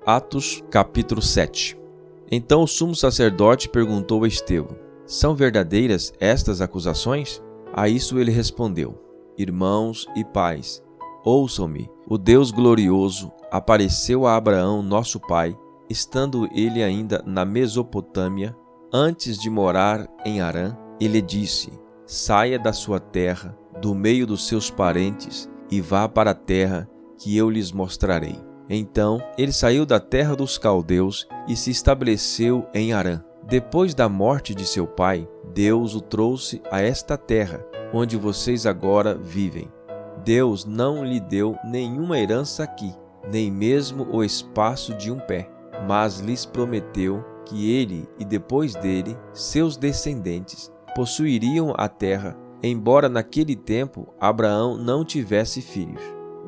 Atos, capítulo 7. Então o sumo sacerdote perguntou a Estevão: são verdadeiras estas acusações? A isso ele respondeu: irmãos e pais, ouçam-me. O Deus glorioso apareceu a Abraão, nosso pai, estando ele ainda na Mesopotâmia, antes de morar em Harã. Ele disse: saia da sua terra, do meio dos seus parentes, e vá para a terra que eu lhes mostrarei. Então ele saiu da terra dos caldeus e se estabeleceu em Harã. Depois da morte de seu pai, Deus o trouxe a esta terra, onde vocês agora vivem. Deus não lhe deu nenhuma herança aqui, nem mesmo o espaço de um pé, mas lhes prometeu que ele e depois dele, seus descendentes, possuiriam a terra, embora naquele tempo Abraão não tivesse filhos.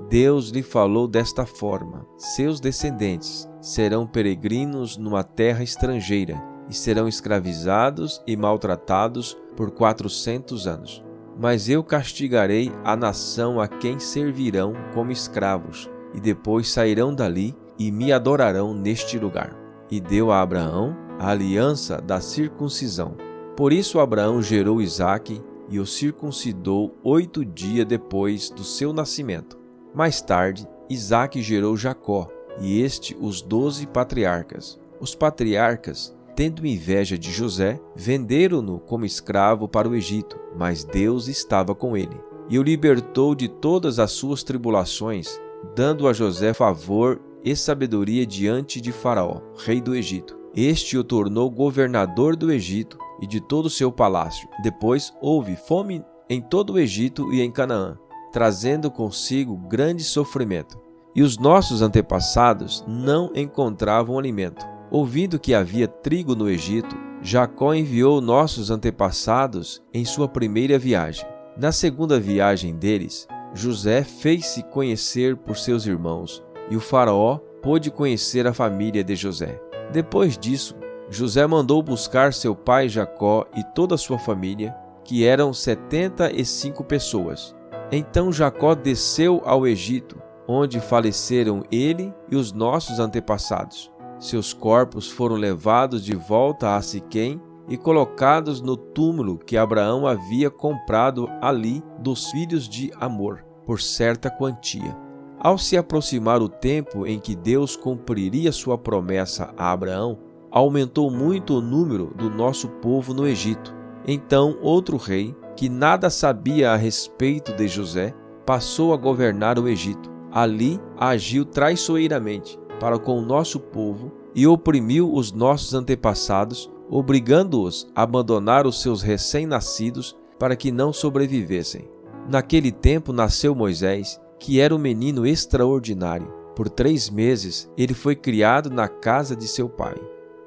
Deus lhe falou desta forma: seus descendentes serão peregrinos numa terra estrangeira e serão escravizados e maltratados por 400 anos. Mas eu castigarei a nação a quem servirão como escravos, e depois sairão dali e me adorarão neste lugar. E deu a Abraão a aliança da circuncisão. Por isso Abraão gerou Isaque e o circuncidou 8 dias depois do seu nascimento. Mais tarde, Isaque gerou Jacó, e este os 12 patriarcas. Os patriarcas, tendo inveja de José, venderam-no como escravo para o Egito, mas Deus estava com ele, e o libertou de todas as suas tribulações, dando a José favor e sabedoria diante de Faraó, rei do Egito. Este o tornou governador do Egito e de todo o seu palácio. Depois houve fome em todo o Egito e em Canaã, trazendo consigo grande sofrimento. E os nossos antepassados não encontravam alimento. Ouvindo que havia trigo no Egito, Jacó enviou nossos antepassados em sua primeira viagem. Na segunda viagem deles, José fez-se conhecer por seus irmãos, e o faraó pôde conhecer a família de José. Depois disso, José mandou buscar seu pai Jacó e toda a sua família, que eram 75 pessoas. Então Jacó desceu ao Egito, onde faleceram ele e os nossos antepassados. Seus corpos foram levados de volta a Siquém e colocados no túmulo que Abraão havia comprado ali dos filhos de Amor, por certa quantia. Ao se aproximar o tempo em que Deus cumpriria sua promessa a Abraão, aumentou muito o número do nosso povo no Egito. Então outro rei, que nada sabia a respeito de José, passou a governar o Egito. Ali agiu traiçoeiramente para com o nosso povo e oprimiu os nossos antepassados, obrigando-os a abandonar os seus recém-nascidos para que não sobrevivessem. Naquele tempo nasceu Moisés, que era um menino extraordinário. Por 3 meses ele foi criado na casa de seu pai.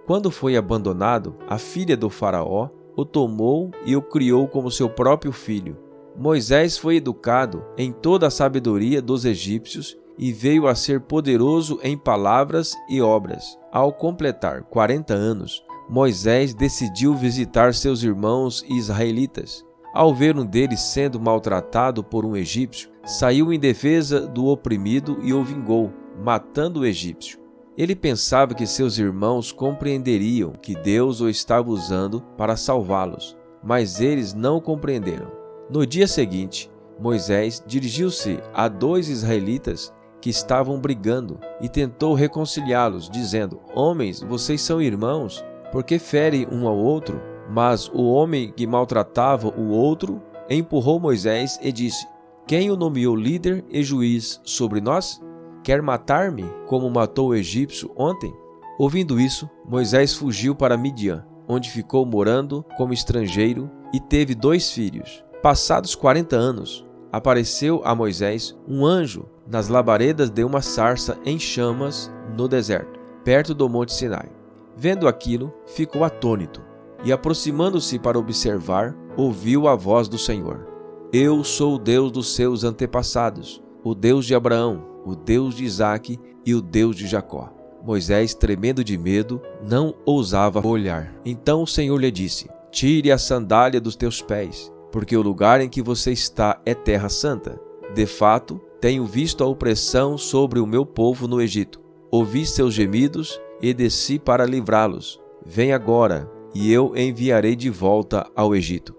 Quando foi abandonado, a filha do faraó o tomou e o criou como seu próprio filho. Moisés foi educado em toda a sabedoria dos egípcios e veio a ser poderoso em palavras e obras. Ao completar 40 anos, Moisés decidiu visitar seus irmãos israelitas. Ao ver um deles sendo maltratado por um egípcio, saiu em defesa do oprimido e o vingou, matando o egípcio. Ele pensava que seus irmãos compreenderiam que Deus o estava usando para salvá-los, mas eles não compreenderam. No dia seguinte, Moisés dirigiu-se a 2 israelitas que estavam brigando e tentou reconciliá-los, dizendo: homens, vocês são irmãos, por que ferem um ao outro? Mas o homem que maltratava o outro empurrou Moisés e disse: quem o nomeou líder e juiz sobre nós? Quer matar-me, como matou o egípcio ontem? Ouvindo isso, Moisés fugiu para Midian, onde ficou morando como estrangeiro e teve 2 filhos. Passados 40 anos, apareceu a Moisés um anjo nas labaredas de uma sarça em chamas no deserto, perto do Monte Sinai. Vendo aquilo, ficou atônito e, aproximando-se para observar, ouviu a voz do Senhor: eu sou o Deus dos seus antepassados, o Deus de Abraão, o Deus de Isaque e o Deus de Jacó. Moisés, tremendo de medo, não ousava olhar. Então o Senhor lhe disse: tire a sandália dos teus pés, porque o lugar em que você está é terra santa. De fato, tenho visto a opressão sobre o meu povo no Egito. ouvi seus gemidos e desci para livrá-los. Vem agora, e eu enviarei de volta ao Egito.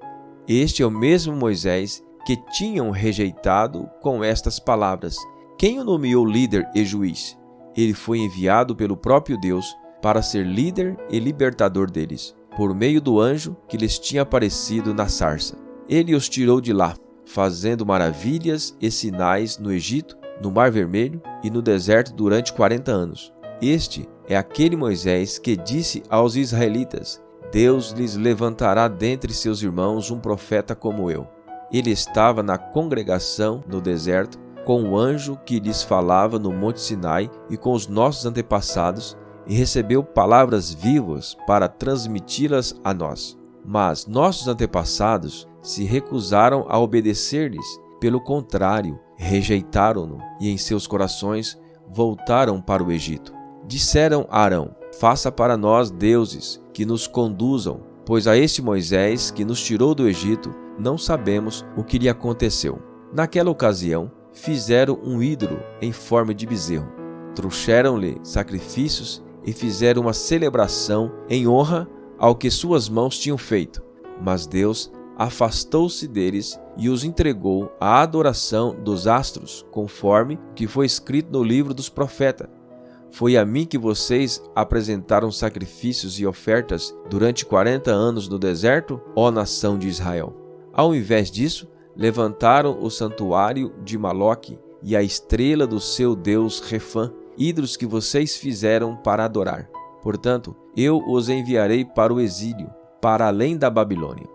Este é o mesmo Moisés que tinham rejeitado com estas palavras. Quem o nomeou líder e juiz? Ele foi enviado pelo próprio Deus para ser líder e libertador deles, por meio do anjo que lhes tinha aparecido na sarça. Ele os tirou de lá, fazendo maravilhas e sinais no Egito, no Mar Vermelho e no deserto durante 40 anos. Este é aquele Moisés que disse aos israelitas: Deus lhes levantará dentre seus irmãos um profeta como eu. Ele estava na congregação no deserto, com o anjo que lhes falava no Monte Sinai e com os nossos antepassados, e recebeu palavras vivas para transmiti-las a nós. Mas nossos antepassados se recusaram a obedecer-lhes. Pelo contrário, rejeitaram-no e em seus corações voltaram para o Egito. Disseram a Arão: faça para nós deuses que nos conduzam, pois a este Moisés que nos tirou do Egito não sabemos o que lhe aconteceu. Naquela ocasião, fizeram um ídolo em forma de bezerro, trouxeram-lhe sacrifícios e fizeram uma celebração em honra ao que suas mãos tinham feito. Mas Deus afastou-se deles e os entregou à adoração dos astros, conforme o que foi escrito no livro dos profetas. Foi a mim que vocês apresentaram sacrifícios e ofertas durante 40 anos no deserto, ó nação de Israel. Ao invés disso, levantaram o santuário de Maloque e a estrela do seu deus Refã, ídolos que vocês fizeram para adorar. Portanto, eu os enviarei para o exílio, para além da Babilônia.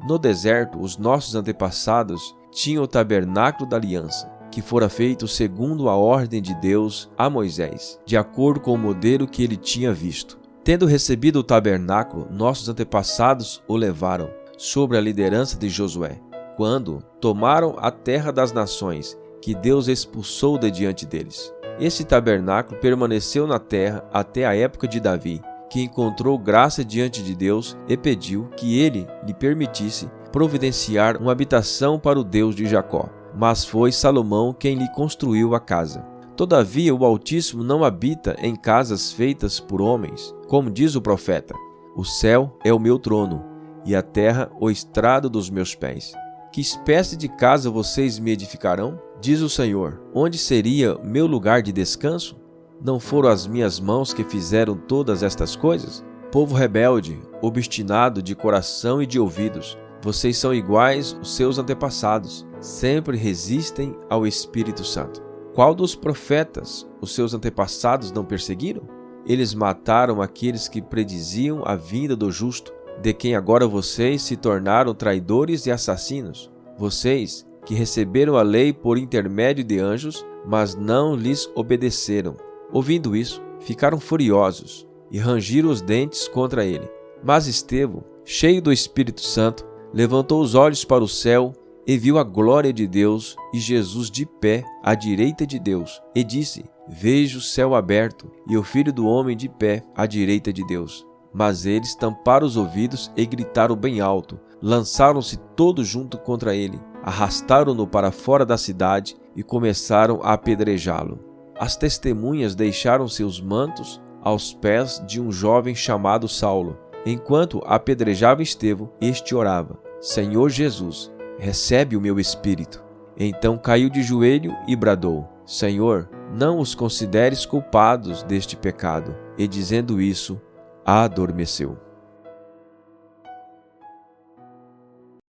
No deserto, os nossos antepassados tinham o tabernáculo da aliança, que fora feito segundo a ordem de Deus a Moisés, de acordo com o modelo que ele tinha visto. Tendo recebido o tabernáculo, nossos antepassados o levaram, sob a liderança de Josué, quando tomaram a terra das nações, que Deus expulsou de diante deles. Esse tabernáculo permaneceu na terra até a época de Davi, que encontrou graça diante de Deus e pediu que ele lhe permitisse providenciar uma habitação para o Deus de Jacó. Mas foi Salomão quem lhe construiu a casa. Todavia, o Altíssimo não habita em casas feitas por homens, como diz o profeta: o céu é o meu trono, e a terra o estrado dos meus pés. Que espécie de casa vocês me edificarão? Diz o Senhor: onde seria meu lugar de descanso? Não foram as minhas mãos que fizeram todas estas coisas? Povo rebelde, obstinado de coração e de ouvidos, vocês são iguais aos seus antepassados, sempre resistem ao Espírito Santo. Qual dos profetas os seus antepassados não perseguiram? Eles mataram aqueles que prediziam a vinda do justo, de quem agora vocês se tornaram traidores e assassinos. Vocês que receberam a lei por intermédio de anjos, mas não lhes obedeceram. Ouvindo isso, ficaram furiosos e rangiram os dentes contra ele. Mas Estevão, cheio do Espírito Santo, levantou os olhos para o céu e viu a glória de Deus e Jesus de pé à direita de Deus, e disse: vejo o céu aberto e o Filho do Homem de pé à direita de Deus. Mas eles tamparam os ouvidos e gritaram bem alto, lançaram-se todos junto contra ele, arrastaram-no para fora da cidade e começaram a apedrejá-lo. As testemunhas deixaram seus mantos aos pés de um jovem chamado Saulo. Enquanto apedrejava Estevão, este orava: Senhor Jesus, recebe o meu espírito. Então caiu de joelho e bradou: Senhor, não os consideres culpados deste pecado. E dizendo isso, adormeceu.